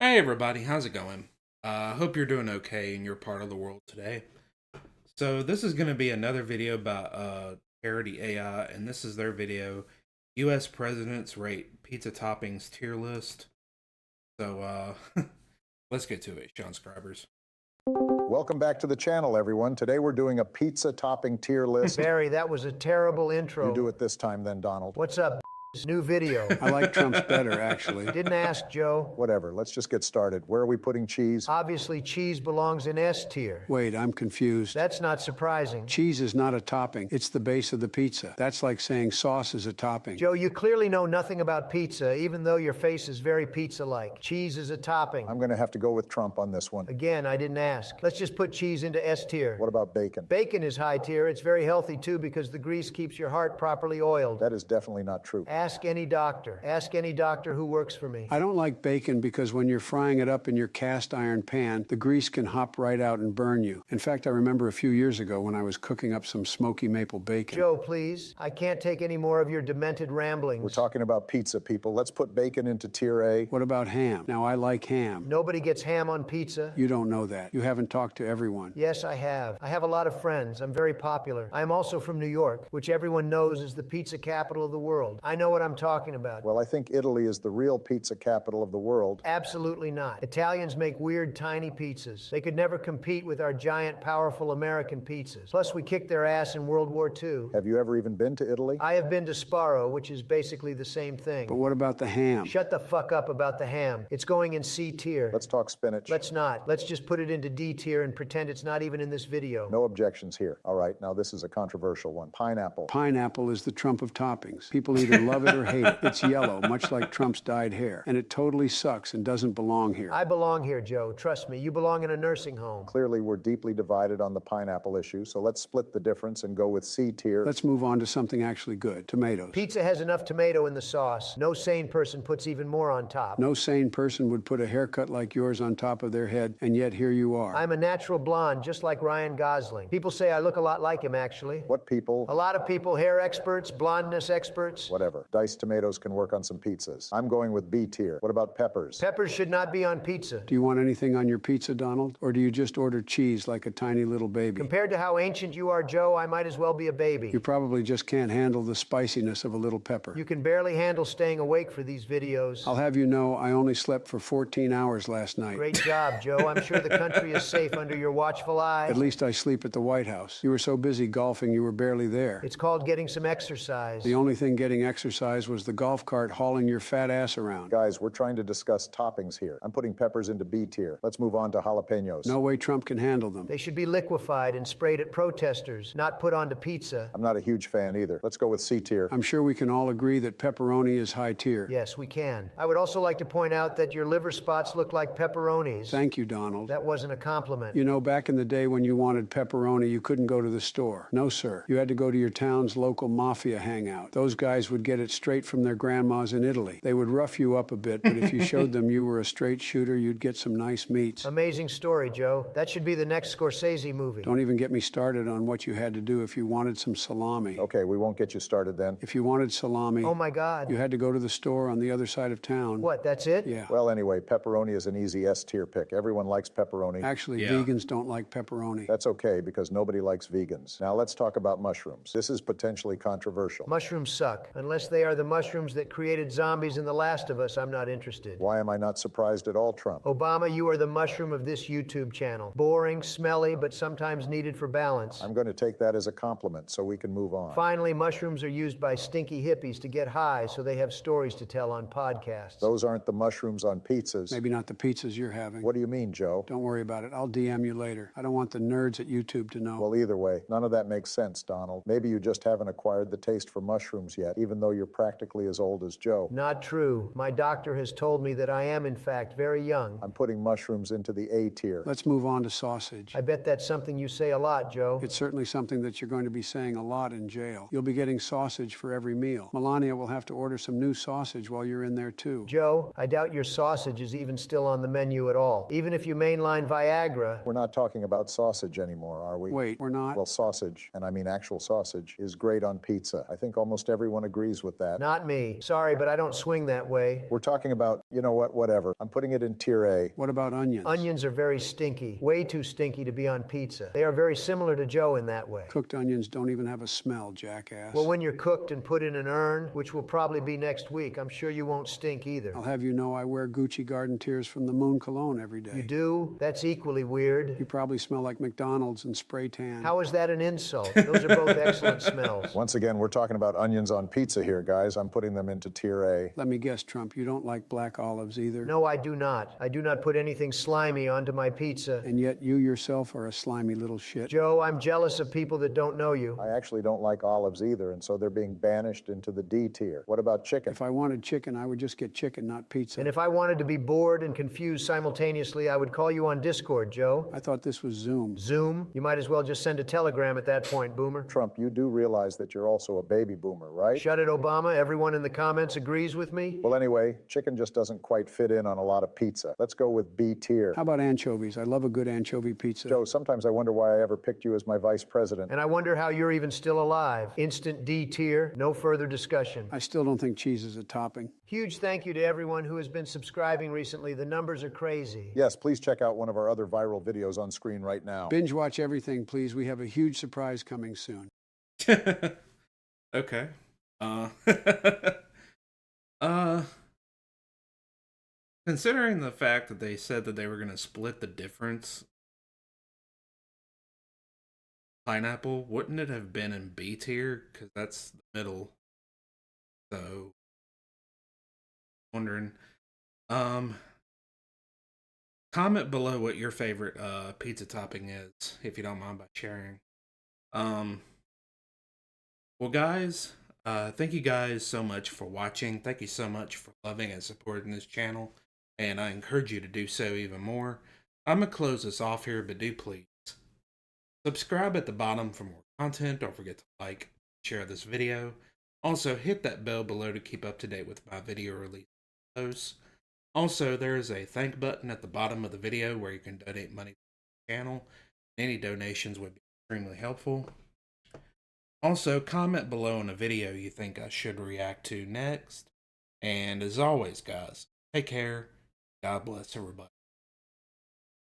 Hey everybody, how's it going? Hope you're doing okay in your part of the world today. So this is going to be another video about parody AI, and this is their video, U.S. presidents rate pizza toppings tier list. So let's get to it, Sean Scribers. Welcome back to the channel, everyone. Today we're doing a pizza topping tier list. Barry, that was a terrible intro. You do it this time then, Donald. What's up? New video. I like Trump's better, actually. Didn't ask, Joe. Whatever, let's just get started. Where are we putting cheese? Obviously, cheese belongs in S tier. Wait, I'm confused. That's not surprising. Cheese is not a topping. It's the base of the pizza. That's like saying sauce is a topping. Joe, you clearly know nothing about pizza, even though your face is very pizza-like. Cheese is a topping. I'm going to have to go with Trump on this one. Again, I didn't ask. Let's just put cheese into S tier. What about bacon? Bacon is high tier. It's very healthy, too, because the grease keeps your heart properly oiled. That is definitely not true. Ask any doctor. Ask any doctor who works for me. I don't like bacon because when you're frying it up in your cast iron pan, the grease can hop right out and burn you. In fact, I remember a few years ago when I was cooking up some smoky maple bacon. Joe, please. I can't take any more of your demented ramblings. We're talking about pizza, people. Let's put bacon into tier A. What about ham? Now, I like ham. Nobody gets ham on pizza. You don't know that. You haven't talked to everyone. Yes, I have. I have a lot of friends. I'm very popular. I am also from New York, which everyone knows is the pizza capital of the world. I know what I'm talking about. Well, I think Italy is the real pizza capital of the world. Absolutely not. Italians make weird, tiny pizzas. They could never compete with our giant, powerful American pizzas. Plus, we kicked their ass in World War II. Have you ever even been to Italy? I have been to Sparrow, which is basically the same thing. But what about the ham? Shut the fuck up about the ham. It's going in C tier. Let's talk spinach. Let's not. Let's just put it into D tier and pretend it's not even in this video. No objections here. All right, now this is a controversial one. Pineapple. Pineapple is the Trump of toppings. People either love it or hate it. It's yellow, much like Trump's dyed hair, and it totally sucks and doesn't belong here. I belong here, Joe. Trust me. You belong in a nursing home. Clearly, we're deeply divided on the pineapple issue, so let's split the difference and go with C tier. Let's move on to something actually good. Tomatoes. Pizza has enough tomato in the sauce. No sane person puts even more on top. No sane person would put a haircut like yours on top of their head, and yet here you are. I'm a natural blonde, just like Ryan Gosling. People say I look a lot like him, actually. What people? A lot of people, hair experts, blondness experts. Whatever. Diced tomatoes can work on some pizzas. I'm going with B tier. What about peppers? Peppers should not be on pizza. Do you want anything on your pizza, Donald? Or do you just order cheese like a tiny little baby? Compared to how ancient you are, Joe, I might as well be a baby. You probably just can't handle the spiciness of a little pepper. You can barely handle staying awake for these videos. I'll have you know I only slept for 14 hours last night. Great job, Joe. I'm sure the country is safe under your watchful eye. At least I sleep at the White House. You were so busy golfing you were barely there. It's called getting some exercise. The only thing getting exercise was the golf cart hauling your fat ass around. Guys, we're trying to discuss toppings here. I'm putting peppers into B tier. Let's move on to jalapenos. No way Trump can handle them. They should be liquefied and sprayed at protesters, not put onto pizza. I'm not a huge fan either. Let's go with C tier. I'm sure we can all agree that pepperoni is high tier. Yes, we can. I would also like to point out that your liver spots look like pepperonis. Thank you, Donald. That wasn't a compliment. You know, back in the day when you wanted pepperoni, you couldn't go to the store. No, sir. You had to go to your town's local mafia hangout. Those guys would get it straight from their grandmas in Italy. They would rough you up a bit, but if you showed them you were a straight shooter, you'd get some nice meats. Amazing story, Joe. That should be the next Scorsese movie. Don't even get me started on what you had to do if you wanted some salami. Okay, we won't get you started then. If you wanted salami, Oh my God. you had to go to the store on the other side of town. What, that's it? Yeah. Well, anyway, pepperoni is an easy S tier pick. Everyone likes pepperoni. Actually, Yeah. vegans don't like pepperoni. That's okay because nobody likes vegans. Now let's talk about mushrooms. This is potentially controversial. Mushrooms suck. Unless they are the mushrooms that created zombies in The Last of Us, I'm not interested. Why am I not surprised at all, Trump? Obama, you are the mushroom of this YouTube channel. Boring, smelly, but sometimes needed for balance. I'm going to take that as a compliment so we can move on. Finally, mushrooms are used by stinky hippies to get high so they have stories to tell on podcasts. Those aren't the mushrooms on pizzas. Maybe not the pizzas you're having. What do you mean, Joe? Don't worry about it. I'll DM you later. I don't want the nerds at YouTube to know. Well, either way, none of that makes sense, Donald. Maybe you just haven't acquired the taste for mushrooms yet, even though you're practically as old as Joe. Not true. My doctor has told me that I am, in fact, very young. I'm putting mushrooms into the A tier. Let's move on to sausage. I bet that's something you say a lot, Joe. It's certainly something that you're going to be saying a lot in jail. You'll be getting sausage for every meal. Melania will have to order some new sausage while you're in there, too. Joe, I doubt your sausage is even still on the menu at all. Even if you mainline Viagra. We're not talking about sausage anymore, are we? Wait, we're not? Well, sausage, and I mean actual sausage, is great on pizza. I think almost everyone agrees with with that. Not me. Sorry, but I don't swing that way. We're talking about, you know what, whatever. I'm putting it in tier A. What about onions? Onions are very stinky, way too stinky to be on pizza. They are very similar to Joe in that way. Cooked onions don't even have a smell, jackass. Well, when you're cooked and put in an urn, which will probably be next week, I'm sure you won't stink either. I'll have you know I wear Gucci Garden Tears from the Moon cologne every day. You do? That's equally weird. You probably smell like McDonald's and spray tan. How is that an insult? Those are both excellent smells. Once again, we're talking about onions on pizza here, guys. I'm putting them into tier A. Let me guess, Trump, you don't like black olives either? No, I do not. I do not put anything slimy onto my pizza. And yet you yourself are a slimy little shit. Joe, I'm jealous of people that don't know you. I actually don't like olives either, and so they're being banished into the D tier. What about chicken? If I wanted chicken, I would just get chicken, not pizza. And if I wanted to be bored and confused simultaneously, I would call you on Discord, Joe. I thought this was Zoom. Zoom? You might as well just send a telegram at that point, Boomer. Trump, you do realize that you're also a baby boomer, right? Shut it, Obama. Everyone in the comments agrees with me. Well, anyway, chicken just doesn't quite fit in on a lot of pizza. Let's go with B tier. How about anchovies? I love a good anchovy pizza. Joe, sometimes I wonder why I ever picked you as my vice president. And I wonder how you're even still alive. Instant D tier, no further discussion. I still don't think cheese is a topping. Huge thank you to everyone who has been subscribing recently. The numbers are crazy. Yes, please check out one of our other viral videos on screen right now. Binge watch everything, please. We have a huge surprise coming soon. Okay. Considering the fact that they said that they were going to split the difference, pineapple, wouldn't it have been in B tier? Because that's the middle. So, wondering. Comment below what your favorite pizza topping is, if you don't mind by sharing. Well, guys, thank you guys so much for watching. Thank you so much for loving and supporting this channel, and I encourage you to do so even more. I'm gonna close this off here, but do please subscribe at the bottom for more content. Don't forget to like, share this video. Also, hit that bell below to keep up to date with my video release posts. Also, there is a thank button at the bottom of the video where you can donate money to the channel. Any donations would be extremely helpful. Also, comment below on a video you think I should react to next. And as always, guys, take care. God bless everybody.